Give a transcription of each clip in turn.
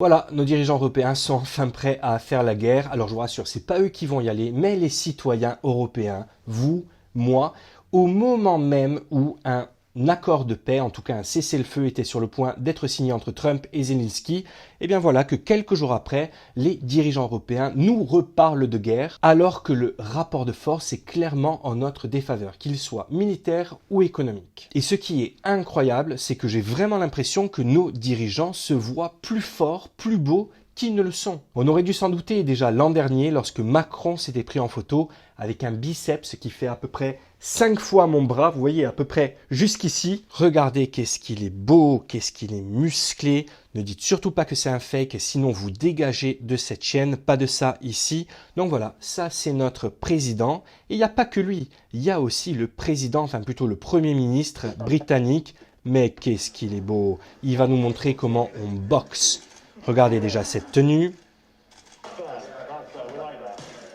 Voilà, nos dirigeants européens sont enfin prêts à faire la guerre. Alors je vous rassure, c'est pas eux qui vont y aller, mais les citoyens européens, vous, moi, au moment même où un accord de paix, en tout cas un cessez-le-feu, était sur le point d'être signé entre Trump et Zelensky, et bien voilà que quelques jours après, les dirigeants européens nous reparlent de guerre, alors que le rapport de force est clairement en notre défaveur, qu'il soit militaire ou économique. Et ce qui est incroyable, c'est que j'ai vraiment l'impression que nos dirigeants se voient plus forts, plus beaux qu'ils ne le sont. On aurait dû s'en douter déjà l'an dernier lorsque Macron s'était pris en photo avec un biceps qui fait à peu près 5 fois mon bras, vous voyez à peu près jusqu'ici. Regardez qu'est-ce qu'il est beau, qu'est-ce qu'il est musclé. Ne dites surtout pas que c'est un fake, sinon vous dégagez de cette chaîne, pas de ça ici. Donc voilà, ça c'est notre président. Et il n'y a pas que lui, il y a aussi le président, enfin plutôt le premier ministre britannique. Mais qu'est-ce qu'il est beau, il va nous montrer comment on boxe. Regardez déjà cette tenue.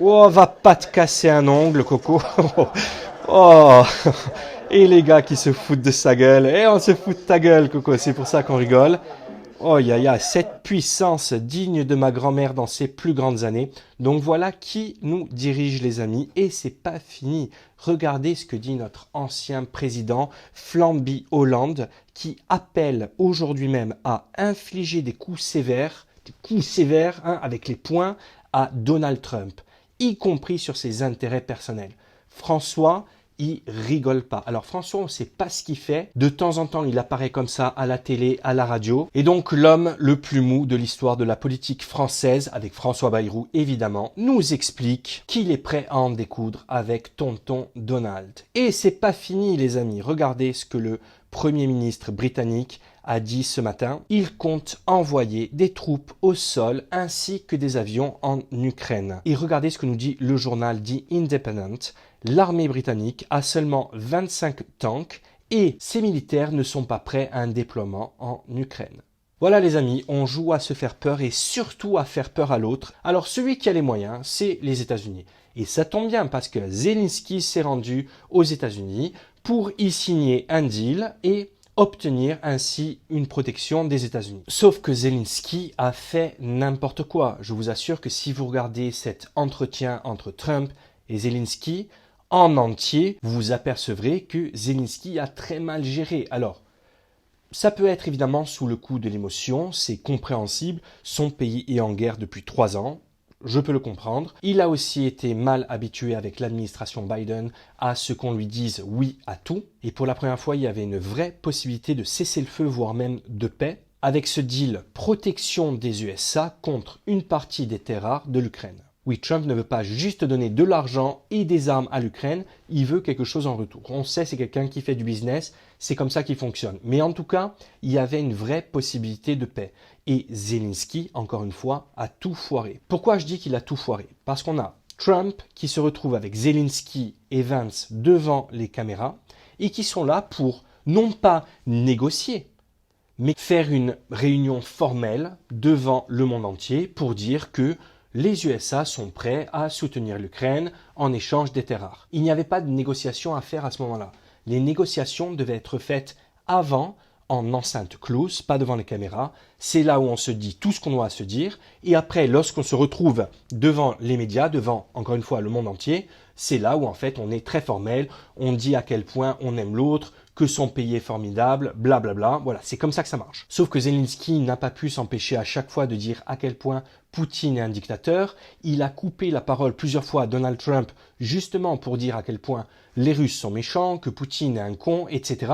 Oh, va pas te casser un ongle, Coco. Oh, et les gars qui se foutent de sa gueule. Et on se fout de ta gueule, Coco, c'est pour ça qu'on rigole. Oh, ya, cette puissance digne de ma grand-mère dans ses plus grandes années. Donc voilà qui nous dirige, les amis. Et c'est pas fini. Regardez ce que dit notre ancien président, Flamby Hollande, qui appelle aujourd'hui même à infliger des coups sévères, hein, avec les poings, à Donald Trump, y compris sur ses intérêts personnels. François, il rigole pas. Alors François, on ne sait pas ce qu'il fait. De temps en temps, il apparaît comme ça à la télé, à la radio. Et donc l'homme le plus mou de l'histoire de la politique française, avec François Bayrou évidemment, nous explique qu'il est prêt à en découdre avec tonton Donald. Et c'est pas fini les amis. Regardez ce que le Premier ministre britannique a dit ce matin. Il compte envoyer des troupes au sol ainsi que des avions en Ukraine. Et regardez ce que nous dit le journal The Independent. L'armée britannique a seulement 25 tanks et ses militaires ne sont pas prêts à un déploiement en Ukraine. Voilà les amis, on joue à se faire peur et surtout à faire peur à l'autre. Alors celui qui a les moyens, c'est les États-Unis. Et ça tombe bien parce que Zelensky s'est rendu aux États-Unis pour y signer un deal et obtenir ainsi une protection des États-Unis. Sauf que Zelensky a fait n'importe quoi. Je vous assure que si vous regardez cet entretien entre Trump et Zelensky, en entier, vous vous apercevrez que Zelensky a très mal géré. Alors, ça peut être évidemment sous le coup de l'émotion, c'est compréhensible, son pays est en guerre depuis 3 ans, je peux le comprendre. Il a aussi été mal habitué avec l'administration Biden à ce qu'on lui dise oui à tout. Et pour la première fois, il y avait une vraie possibilité de cesser le feu, voire même de paix, avec ce deal protection des USA contre une partie des terres rares de l'Ukraine. Oui, Trump ne veut pas juste donner de l'argent et des armes à l'Ukraine, il veut quelque chose en retour. On sait, c'est quelqu'un qui fait du business, c'est comme ça qu'il fonctionne. Mais en tout cas, il y avait une vraie possibilité de paix. Et Zelensky, encore une fois, a tout foiré. Pourquoi je dis qu'il a tout foiré? Parce qu'on a Trump qui se retrouve avec Zelensky et Vance devant les caméras et qui sont là pour non pas négocier, mais faire une réunion formelle devant le monde entier pour dire que les USA sont prêts à soutenir l'Ukraine en échange des terres rares. Il n'y avait pas de négociation à faire à ce moment-là. Les négociations devaient être faites avant, en enceinte close, pas devant les caméras. C'est là où on se dit tout ce qu'on doit se dire. Et après, lorsqu'on se retrouve devant les médias, devant, encore une fois, le monde entier, c'est là où en fait on est très formel, on dit à quel point on aime l'autre, que son pays est formidable, blablabla. Voilà, c'est comme ça que ça marche. Sauf que Zelensky n'a pas pu s'empêcher à chaque fois de dire à quel point Poutine est un dictateur. Il a coupé la parole plusieurs fois à Donald Trump justement pour dire à quel point les Russes sont méchants, que Poutine est un con, etc.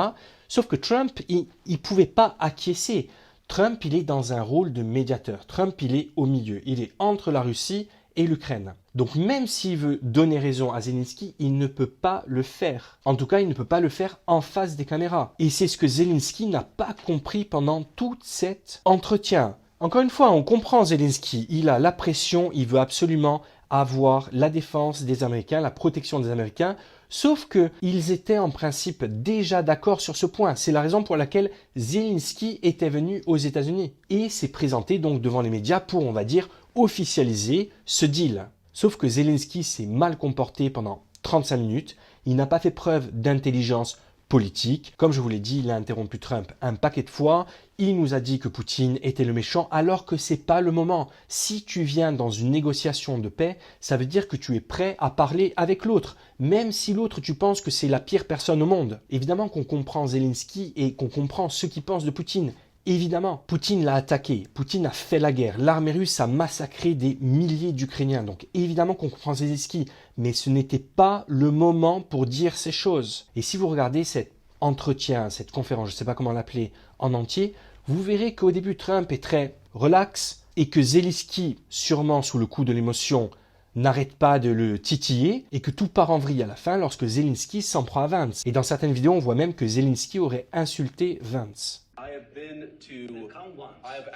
Sauf que Trump, il pouvait pas acquiescer. Trump, il est dans un rôle de médiateur. Trump, il est au milieu. Il est entre la Russie et l'Ukraine. Donc même s'il veut donner raison à Zelensky, il ne peut pas le faire. En tout cas, il ne peut pas le faire en face des caméras. Et c'est ce que Zelensky n'a pas compris pendant tout cet entretien. Encore une fois, on comprend Zelensky. Il a la pression, il veut absolument avoir la défense des Américains, la protection des Américains. Sauf qu'ils étaient en principe déjà d'accord sur ce point. C'est la raison pour laquelle Zelensky était venu aux États-Unis et s'est présenté donc devant les médias pour, on va dire, officialiser ce deal. Sauf que Zelensky s'est mal comporté pendant 35 minutes. Il n'a pas fait preuve d'intelligence politique. Comme je vous l'ai dit, il a interrompu Trump un paquet de fois. Il nous a dit que Poutine était le méchant alors que c'est pas le moment. Si tu viens dans une négociation de paix, ça veut dire que tu es prêt à parler avec l'autre, même si l'autre tu penses que c'est la pire personne au monde. Évidemment qu'on comprend Zelensky et qu'on comprend ce qu'il pense de Poutine. Évidemment, Poutine l'a attaqué, Poutine a fait la guerre, l'armée russe a massacré des milliers d'Ukrainiens, donc évidemment qu'on comprend Zelensky, mais ce n'était pas le moment pour dire ces choses. Et si vous regardez cet entretien, cette conférence, je ne sais pas comment l'appeler, en entier, vous verrez qu'au début Trump est très relax et que Zelensky, sûrement sous le coup de l'émotion, n'arrête pas de le titiller et que tout part en vrille à la fin lorsque Zelensky s'en prend à Vance. Et dans certaines vidéos, on voit même que Zelensky aurait insulté Vance. I've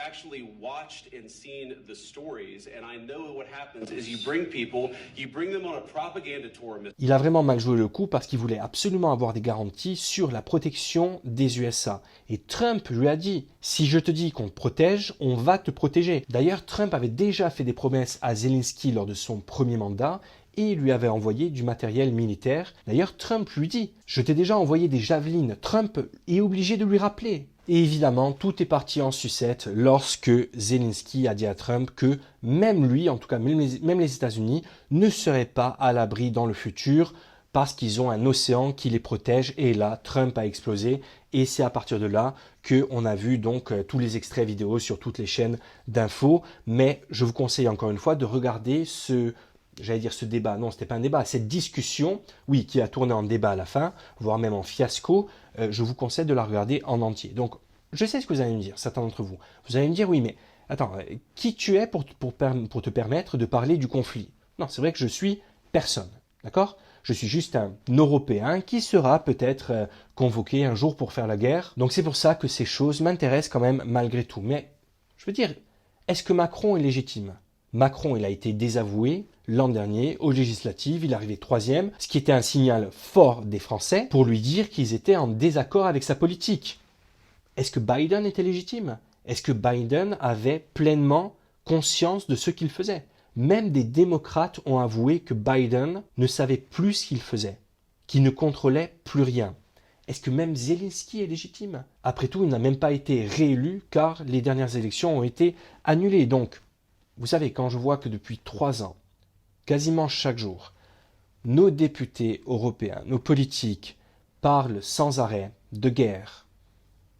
actually watched and seen the stories, and I know what happens is you bring them on a propaganda tour. Il a vraiment mal joué le coup parce qu'il voulait absolument avoir des garanties sur la protection des USA. Et Trump lui a dit, si je te dis qu'on te protège, on va te protéger. D'ailleurs, Trump avait déjà fait des promesses à Zelensky lors de son premier mandat et il lui avait envoyé du matériel militaire. D'ailleurs, Trump lui dit « Je t'ai déjà envoyé des javelines ». Trump est obligé de lui rappeler. Et évidemment, tout est parti en sucette lorsque Zelensky a dit à Trump que même lui, en tout cas même les États-Unis, ne seraient pas à l'abri dans le futur parce qu'ils ont un océan qui les protège. Et là, Trump a explosé. Et c'est à partir de là qu'on a vu donc tous les extraits vidéo sur toutes les chaînes d'infos. Mais je vous conseille encore une fois de regarder ce débat, non, c'était pas un débat, cette discussion, oui, qui a tourné en débat à la fin, voire même en fiasco, je vous conseille de la regarder en entier. Donc, je sais ce que vous allez me dire, certains d'entre vous. Vous allez me dire, oui, mais attends, qui tu es pour te permettre de parler du conflit? Non, c'est vrai que je suis personne, d'accord? Je suis juste un Européen qui sera peut-être convoqué un jour pour faire la guerre. Donc c'est pour ça que ces choses m'intéressent quand même malgré tout. Mais, je veux dire, est-ce que Macron est légitime? Macron, il a été désavoué l'an dernier aux législatives, il est arrivé troisième, ce qui était un signal fort des Français pour lui dire qu'ils étaient en désaccord avec sa politique. Est-ce que Biden était légitime? Est-ce que Biden avait pleinement conscience de ce qu'il faisait? Même des démocrates ont avoué que Biden ne savait plus ce qu'il faisait, qu'il ne contrôlait plus rien. Est-ce que même Zelensky est légitime? Après tout, il n'a même pas été réélu car les dernières élections ont été annulées. Donc, vous savez, quand je vois que depuis 3 ans, quasiment chaque jour, nos députés européens, nos politiques parlent sans arrêt de guerre,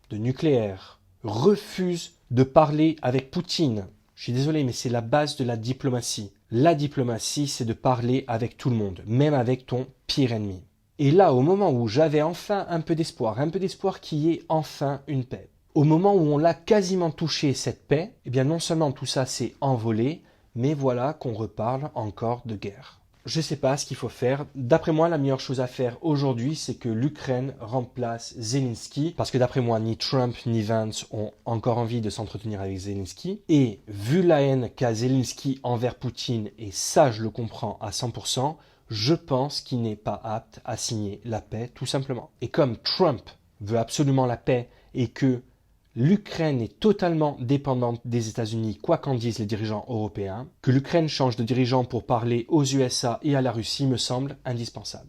de nucléaire, refusent de parler avec Poutine. Je suis désolé, mais c'est la base de la diplomatie. La diplomatie, c'est de parler avec tout le monde, même avec ton pire ennemi. Et là, au moment où j'avais enfin un peu d'espoir qu'il y ait enfin une paix, au moment où on l'a quasiment touché, cette paix, eh bien non seulement tout ça s'est envolé, mais voilà qu'on reparle encore de guerre. Je ne sais pas ce qu'il faut faire. D'après moi, la meilleure chose à faire aujourd'hui, c'est que l'Ukraine remplace Zelensky, parce que d'après moi, ni Trump ni Vance ont encore envie de s'entretenir avec Zelensky. Et vu la haine qu'a Zelensky envers Poutine, et ça je le comprends à 100%, je pense qu'il n'est pas apte à signer la paix, tout simplement. Et comme Trump veut absolument la paix et que l'Ukraine est totalement dépendante des États-Unis, quoi qu'en disent les dirigeants européens, que l'Ukraine change de dirigeant pour parler aux USA et à la Russie me semble indispensable.